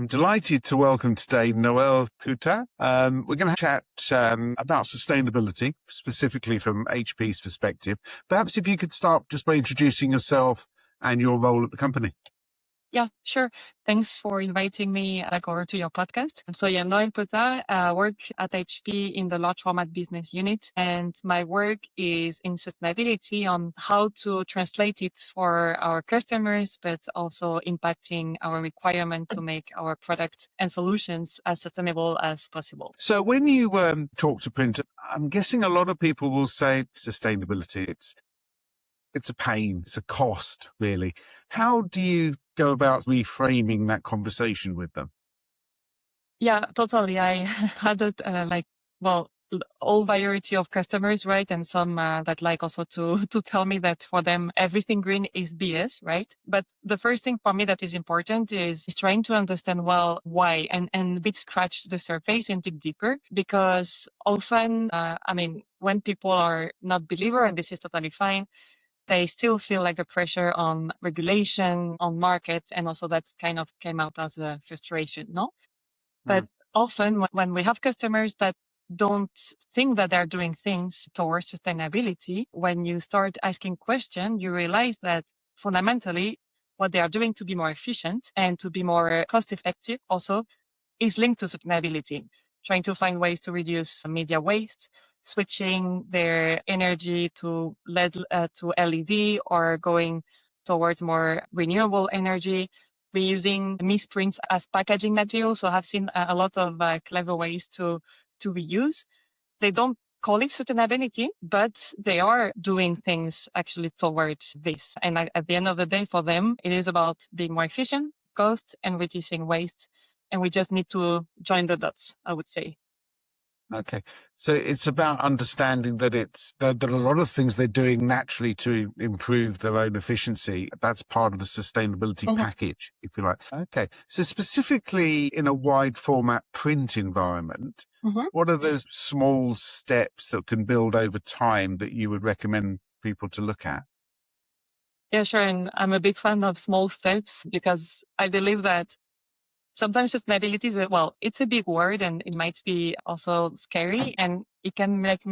I'm delighted to welcome today Noëlle Peutat. We're going to chat about sustainability, specifically from HP's perspective. Perhaps if you could start just by introducing yourself and your role at the company. Yeah, sure. Thanks for inviting me over to your podcast. So yeah, Noëlle Peutat, work at HP in the large format business unit, and my work is in sustainability on how to translate it for our customers, but also impacting our requirement to make our product and solutions as sustainable as possible. So when you talk to print, I'm guessing a lot of people will say sustainability, it's a pain, it's a cost, really. How do you go about reframing that conversation with them? Yeah, totally. I had it all variety of customers, right? And some that like also to tell me that for them everything green is BS, right? But the first thing for me that is important is trying to understand well why and a bit scratch the surface and dig deeper, because often when people are not believer, and this is totally fine, they still feel like the pressure on regulation, on markets, and also that kind of came out as a frustration, no? But often when we have customers that don't think that they're doing things towards sustainability, when you start asking questions, you realize that fundamentally what they are doing to be more efficient and to be more cost effective also is linked to sustainability, trying to find ways to reduce media waste, switching their energy to to LED, or going towards more renewable energy, reusing misprints as packaging material. So I've seen a lot of clever ways to reuse. They don't call it sustainability, but they are doing things actually towards this. And at the end of the day, for them, it is about being more efficient, cost, and reducing waste. And we just need to join the dots, I would say. Okay. So it's about understanding that that a lot of things they're doing naturally to improve their own efficiency. That's part of the sustainability package, if you like. Okay. So specifically in a wide format print environment, what are the small steps that can build over time that you would recommend people to look at? Yeah, sure. And I'm a big fan of small steps because I believe that sometimes sustainability is it's a big word and it might be also scary, and it can make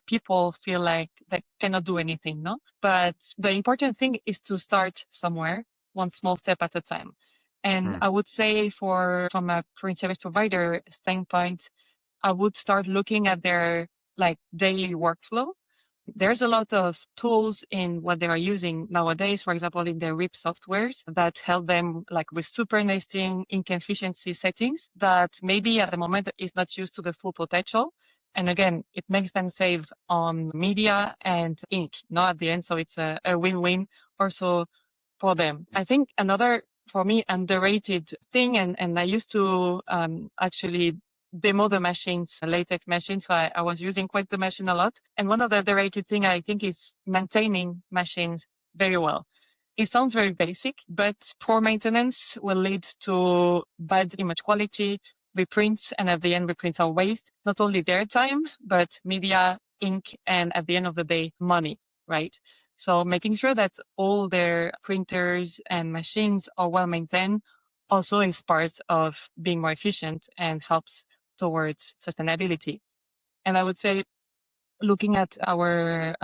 people feel like they cannot do anything, no? But the important thing is to start somewhere, one small step at a time. And I would say from a print service provider standpoint, I would start looking at their daily workflow. There's a lot of tools in what they are using nowadays, for example, in their RIP softwares that help them with super nesting, ink efficiency settings that maybe at the moment is not used to the full potential. And again, it makes them save on media and ink, not at the end. So it's a win-win also for them. I think another, for me, underrated thing, and I used to actually demo the machines, latex machines. So I was using quite the machine a lot. And one of the underrated thing I think is maintaining machines very well. It sounds very basic, but poor maintenance will lead to bad image quality, reprints, and at the end, reprints are waste, not only their time, but media, ink, and at the end of the day, money, right? So making sure that all their printers and machines are well maintained also is part of being more efficient and helps towards sustainability. And I would say, looking at our,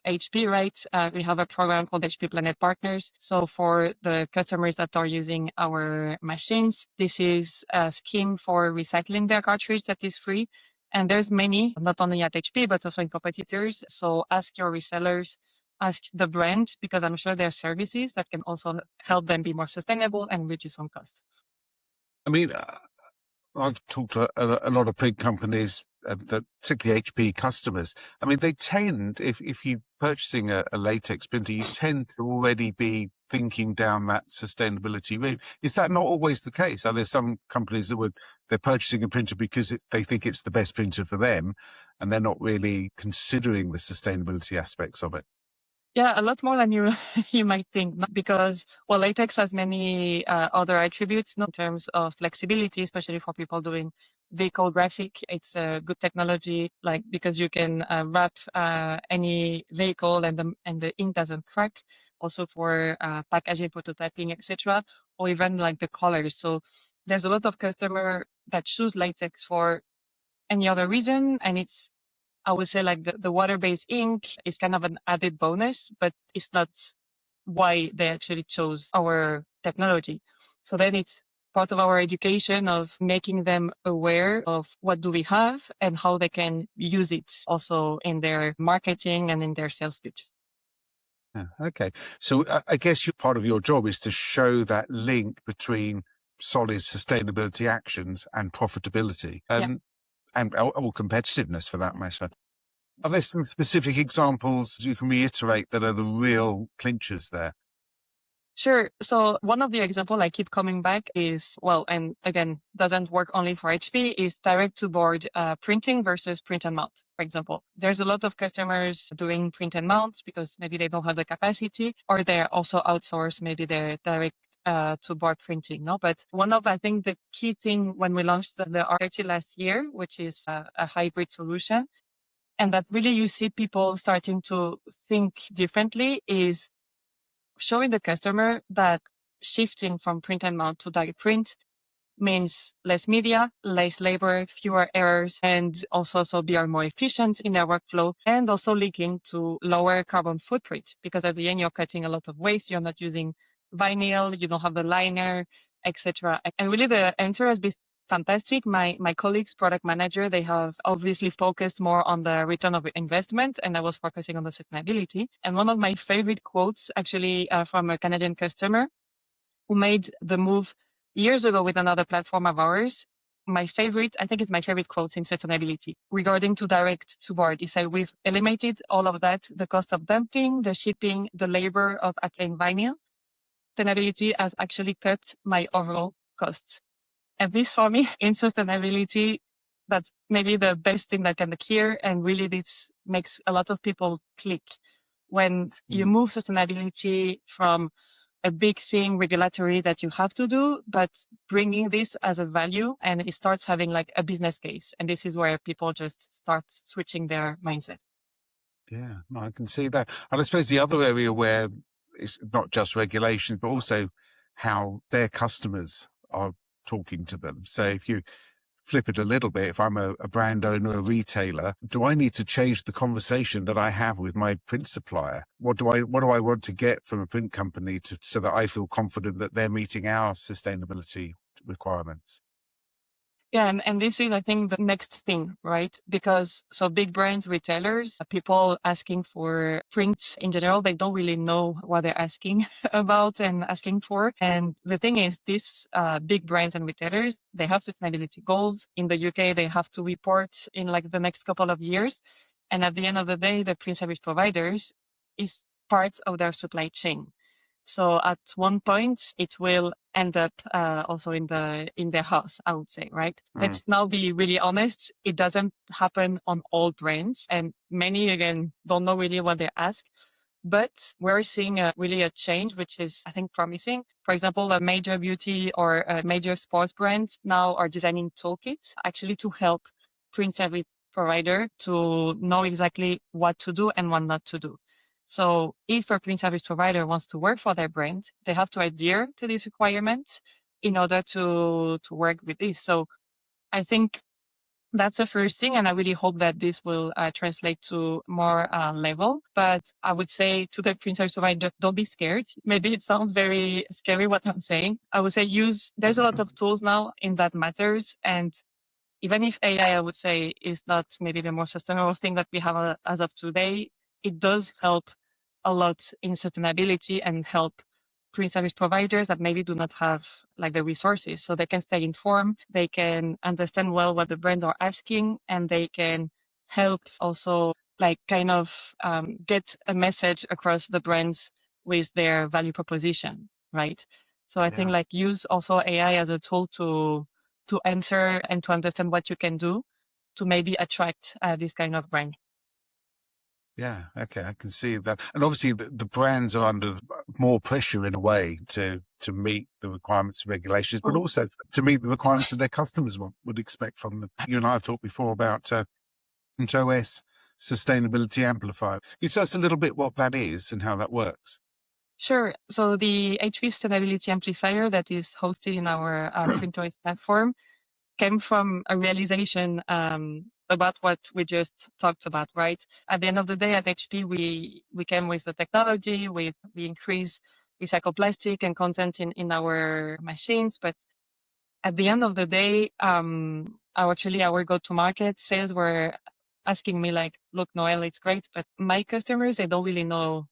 HP, right? We have a program called HP Planet Partners. So for the customers that are using our machines, this is a scheme for recycling their cartridge that is free. And there's many, not only at HP, but also in competitors. So ask your resellers, ask the brand, because I'm sure there are services that can also help them be more sustainable and reduce on cost. I mean, I've talked to a lot of big companies, particularly HP customers. I mean, they tend, if you're purchasing a latex printer, you tend to already be thinking down that sustainability route. Is that not always the case? Are there some companies they're purchasing a printer because they think it's the best printer for them, and they're not really considering the sustainability aspects of it? Yeah, a lot more than you might think, because latex has many other attributes, in terms of flexibility, especially for people doing vehicle graphic. It's a good technology, because you can wrap any vehicle and the ink doesn't crack. Also for packaging, prototyping, etc., or even the colors. So there's a lot of customer that choose latex for any other reason. And it's, I would say like the water-based ink is kind of an added bonus, but it's not why they actually chose our technology. So then it's part of our education of making them aware of what do we have and how they can use it also in their marketing and in their sales pitch. Yeah, okay. So I guess part of your job is to show that link between solid sustainability actions and profitability Yeah. or competitiveness for that matter. Are there some specific examples you can reiterate that are the real clinchers there? Sure. So one of the example I keep coming back is, well, and again, doesn't work only for HP, is direct to board printing versus print and mount, for example. There's a lot of customers doing print and mounts because maybe they don't have the capacity, or they're also outsourced, maybe they're direct to board printing. No, but one of, I think, the key thing when we launched the R30 last year, which is a hybrid solution, and that really you see people starting to think differently, is showing the customer that shifting from print and mount to direct print means less media, less labor, fewer errors, and also so be more efficient in their workflow, and also linking to lower carbon footprint, because at the end you're cutting a lot of waste. You're not using vinyl, you don't have the liner, etc. And really the answer has been fantastic. My colleagues, product manager, they have obviously focused more on the return of investment, and I was focusing on the sustainability. And one of my favorite quotes actually from a Canadian customer who made the move years ago with another platform of ours. My favorite, I think it's my favorite quote in sustainability regarding to direct to board. He said, we've eliminated all of that, the cost of dumping, the shipping, the labor of applying vinyl. Sustainability has actually cut my overall costs. And this for me in sustainability, that's maybe the best thing that can occur. And really this makes a lot of people click when you move sustainability from a big thing regulatory that you have to do, but bringing this as a value, and it starts having like a business case. And this is where people just start switching their mindset. Yeah, no, I can see that. And I suppose the other area where it's not just regulations, but also how their customers are talking to them. So if you flip it a little bit, if I'm a brand owner, a retailer, do I need to change the conversation that I have with my print supplier? What do I want to get from a print company so that I feel confident that they're meeting our sustainability requirements? Yeah, and this is, I think, the next thing, right? Because so big brands, retailers, people asking for print in general, they don't really know what they're asking about and asking for. And the thing is, these big brands and retailers, they have sustainability goals. In the UK, they have to report in like the next couple of years. And at the end of the day, the print service providers is part of their supply chain. So at one point, it will end up also in their house, I would say, right? Let's now be really honest. It doesn't happen on all brands, and many again don't know really what they ask. But we're seeing really a change, which is, I think, promising. For example, a major beauty or a major sports brand now are designing toolkits actually to help print service provider to know exactly what to do and what not to do. So if a print service provider wants to work for their brand, they have to adhere to these requirements in order to work with this. So I think that's the first thing, and I really hope that this will translate to more level. But I would say to the print service provider, don't be scared. Maybe it sounds very scary what I'm saying. I would say there's a lot of tools now in that matters. And even if AI, I would say, is not maybe the most sustainable thing that we have as of today, it does help a lot in sustainability and help print service providers that maybe do not have like the resources, so they can stay informed, they can understand well what the brands are asking, and they can help also like kind of get a message across the brands with their value proposition, right? So I think Yeah. like use also AI as a tool to answer and to understand what you can do to maybe attract this kind of brand. Yeah, okay, I can see that. And obviously the brands are under more pressure in a way to meet the requirements of regulations, but also to meet the requirements that their customers would expect from them. You and I have talked before about OS Sustainability Amplifier. Can you tell us a little bit what that is and how that works? Sure. So the HP Sustainability Amplifier that is hosted in our Printers platform came from a realization about what we just talked about, right? At the end of the day, at HP, we came with the technology, we increase recycled plastic and content in our machines, but at the end of the day, our go-to-market sales were asking me like, look, Noëlle, it's great, but my customers, they don't really know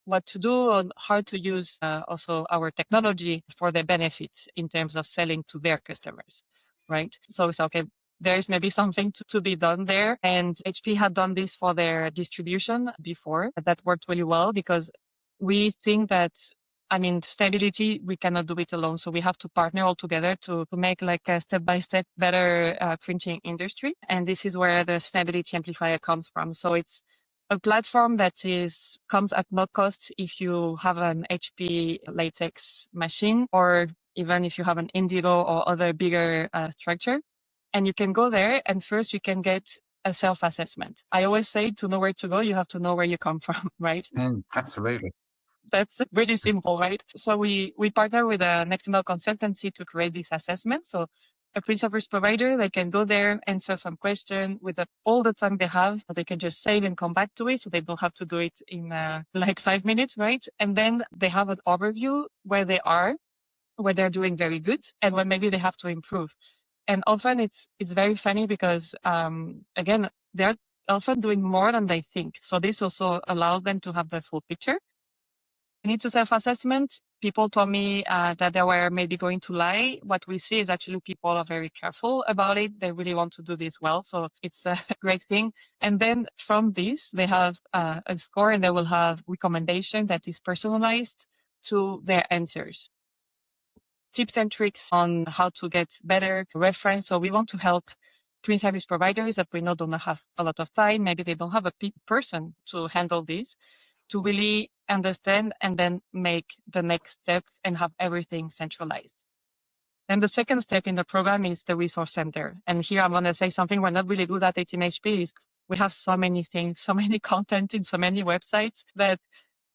what to do or how to use also our technology for their benefits in terms of selling to their customers, right? So it's okay. There's maybe something to be done there. And HP had done this for their distribution before. That worked really well because we think that, I mean, stability, we cannot do it alone. So we have to partner all together to make like a step-by-step better printing industry. And this is where the stability amplifier comes from. So it's a platform that comes at no cost if you have an HP latex machine, or even if you have an Indigo or other bigger structure. And you can go there and first you can get a self-assessment. I always say to know where to go, you have to know where you come from, right? Absolutely. That's really simple, right? So we partner with an external consultancy to create this assessment. So a print service provider, they can go there, answer some question with all the time they have. They can just save and come back to it. So they don't have to do it in like 5 minutes, right? And then they have an overview where they are, where they're doing very good and where maybe they have to improve. And often it's very funny because, again, they're often doing more than they think. So this also allows them to have the full picture. Need to self-assessment. People told me that they were maybe going to lie. What we see is actually people are very careful about it. They really want to do this well. So it's a great thing. And then from this, they have a score and they will have recommendation that is personalized to their answers. Tips and tricks on how to get better reference. So we want to help print service providers that we know don't have a lot of time. Maybe they don't have a person to handle this, to really understand and then make the next step and have everything centralized. Then the second step in the program is the resource center. And here I'm going to say something we're not really good at in HP is we have so many things, so many content in so many websites that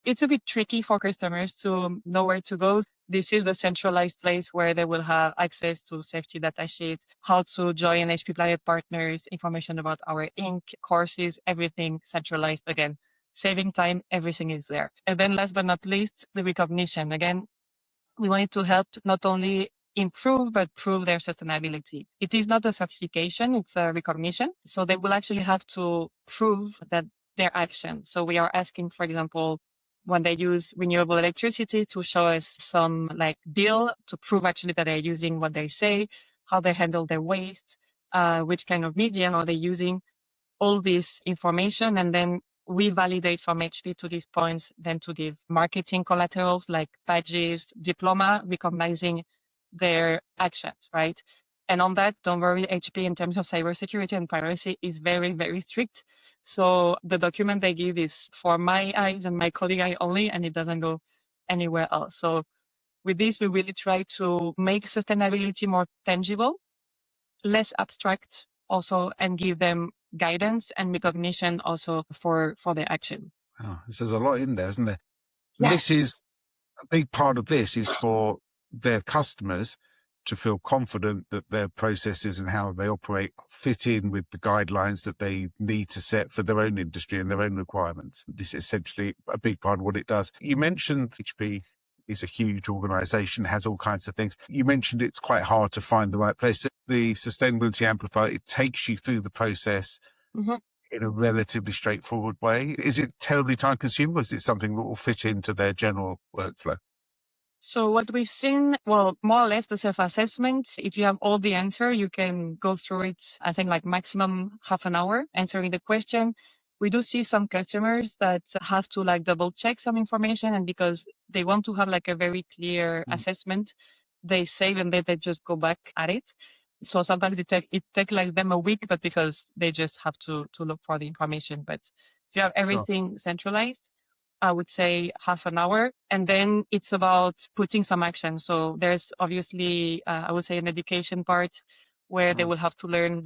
it's a bit tricky for customers to know where to go. This is the centralized place where they will have access to safety data sheets, how to join HP Player partners, information about our ink courses, everything centralized again. Saving time, everything is there. And then last but not least, the recognition. Again, we wanted to help not only improve, but prove their sustainability. It is not a certification, it's a recognition. So they will actually have to prove that their action. So we are asking, for example, when they use renewable electricity to show us some like bill to prove actually that they're using what they say, how they handle their waste, which kind of medium are they using, all this information. And then we validate from HP to these points, then to give marketing collaterals like badges, diploma, recognizing their actions, right? And on that, don't worry, HP in terms of cybersecurity and privacy is very, very strict. So the document they give is for my eyes and my colleague eye only, and it doesn't go anywhere else. So with this, we really try to make sustainability more tangible, less abstract also, and give them guidance and recognition also for their action. Oh, there's a lot in there, isn't there? Yeah. This is a big part of this is for their customers to feel confident that their processes and how they operate fit in with the guidelines that they need to set for their own industry and their own requirements. This is essentially a big part of what it does. You mentioned HP is a huge organization, has all kinds of things. You mentioned it's quite hard to find the right place. The Sustainability Amplifier, it takes you through the process in a relatively straightforward way. Is it terribly time consuming, or is it something that will fit into their general workflow? So what we've seen, well, more or less the self-assessment, if you have all the answer, you can go through it, I think like maximum half an hour answering the question. We do see some customers that have to like double check some information, and because they want to have like a very clear assessment, they save and then they just go back at it. So sometimes it take like them a week, but because they just have to look for the information. But if you have everything centralized, I would say half an hour. And then it's about putting some action. So there's obviously, I would say an education part where they will have to learn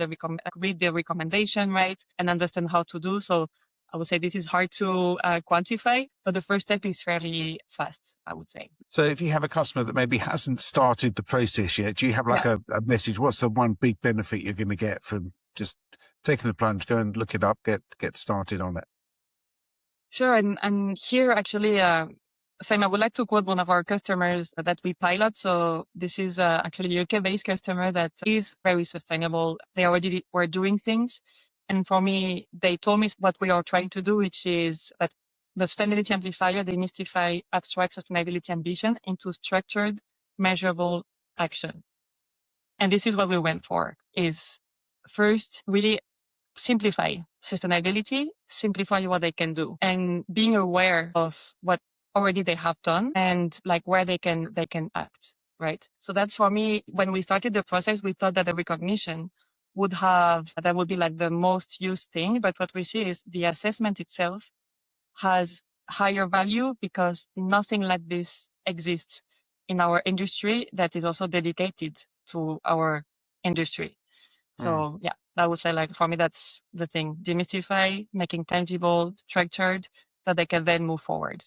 read the recommendation, right? And understand how to do. So I would say this is hard to quantify, but the first step is fairly fast, I would say. So if you have a customer that maybe hasn't started the process yet, do you have like Yeah. a message? What's the one big benefit you're going to get from just taking the plunge, go and look it up, get started on it? Sure. And here actually, Sam, I would like to quote one of our customers that we pilot. So this is actually a UK-based customer that is very sustainable. They already were doing things. And for me, they told me what we are trying to do, which is that the sustainability amplifier, they demystify abstract sustainability ambition into structured, measurable action. And this is what we went for, is first really simplify sustainability, simplify what they can do, and being aware of what already they have done and like where they can act, right? So that's for me, when we started the process, we thought that the recognition that would be like the most used thing. But what we see is the assessment itself has higher value because nothing like this exists in our industry that is also dedicated to our industry. So yeah, I would say like for me, that's the thing. Demystify, making tangible, structured, that they can then move forward.